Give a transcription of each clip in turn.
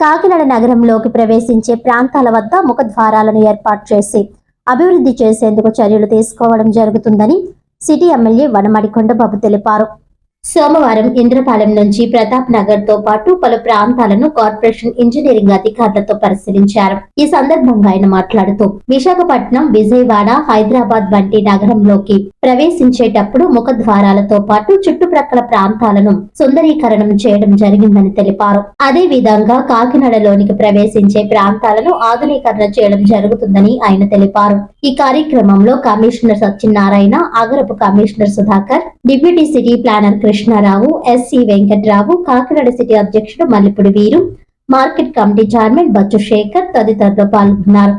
కాకినాడ నగరంలోకి ప్రవేశించే ప్రాంతాల వద్ద ముఖద్వారాలను ఏర్పాటు చేసి అభివృద్ధి చేసేందుకు చర్యలు తీసుకోవడం జరుగుతుందని సిటీ ఎమ్మెల్యే వనమాడి కొండబాబు తెలిపారు. సోమవారం ఇంద్రపాలెం నుంచి ప్రతాప్ నగర్ తో పాటు పలు ప్రాంతాలను కార్పొరేషన్ ఇంజనీరింగ్ అధికారులతో పరిశీలించారు. ఈ సందర్భంగా ఆయన మాట్లాడుతూ విశాఖపట్నం, విజయవాడ, హైదరాబాద్ వంటి నగరంలోకి ప్రవేశించేటప్పుడు ముఖద్వారాలతో పాటు చుట్టుప్రక్కల ప్రాంతాలను సుందరీకరణం చేయడం జరిగిందని తెలిపారు. అదే విధంగా కాకినాడలోనికి ప్రవేశించే ప్రాంతాలను ఆధునీకరణ చేయడం జరుగుతుందని ఆయన తెలిపారు. ఈ కార్యక్రమంలో కమిషనర్ సత్యనారాయణ, అగరపు commissioner Sudhakar, deputy city planner Krishnarao, SC Venkatrao, Kakinada city అధ్యక్షుడు Mallipudi Veeru, market committee chairman Bachchu Shekhar తదితరులు పాల్గొన్నారు.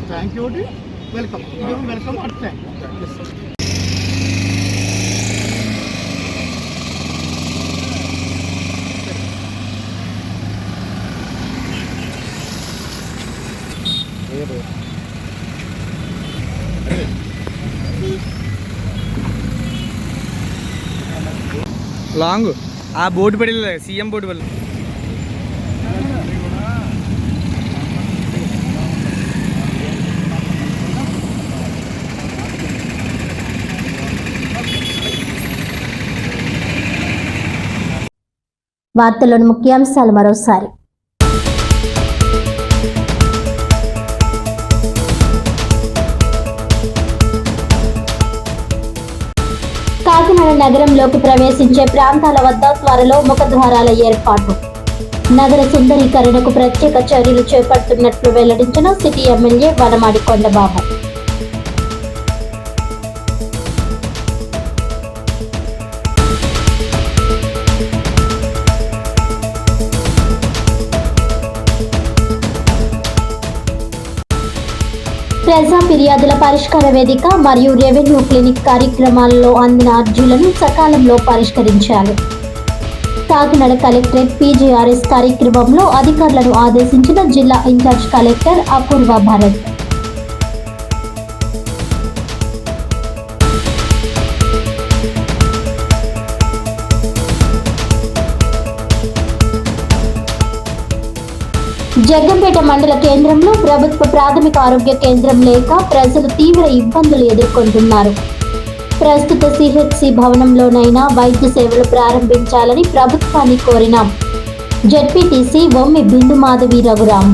Thank you. Welcome. Welcome. లాంగ్ ఆ బోర్డు పడలే సీఎం బోర్డు పడలే వార్తల్లోని ముఖ్యాంశాలు మరోసారి. కాకినాడ నగరంలోకి ప్రవేశించే ప్రాంతాల వద్ద త్వరలో ముఖద్వారాల ఏర్పాటు, నగర సుందరీకరణకు ప్రత్యేక చర్యలు చేపడుతున్నట్లు వెల్లడించిన సిటీ ఎమ్మెల్యే వనమాడి కొండబాబు. ప్రజా ఫిర్యాదుల పరిష్కార వేదిక మరియు రెవెన్యూ క్లినిక్ కార్యక్రమాలలో అందిన అర్జీలను సకాలంలో పరిష్కరించాలి. కాకినాడ కలెక్టరేట్ పీజీఆర్ఎస్ కార్యక్రమంలో అధికారులను ఆదేశించిన జిల్లా ఇన్ఛార్జ్ కలెక్టర్ అపూర్వ భరత్. జగ్గంపేట మండల కేంద్రంలో ప్రభుత్వ ప్రాథమిక ఆరోగ్య కేంద్రం లేక ప్రజలు తీవ్ర ఇబ్బందులు ఎదుర్కొంటున్నారు. ప్రస్తుత సిహెచ్సి భవనంలోనైనా వైద్య సేవలు ప్రారంభించాలని ప్రభుత్వాన్ని కోరిన జెడ్పీటీసీ బొమ్మి బిందు మాధవి రఘురాం.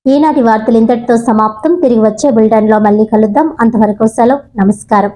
ఈనాటి వార్తలు ఇంతటితో సమాప్తం. తిరిగి వచ్చే బులెటిన్లో మళ్ళీ కలుద్దాం. అంతవరకు సెలవు. నమస్కారం.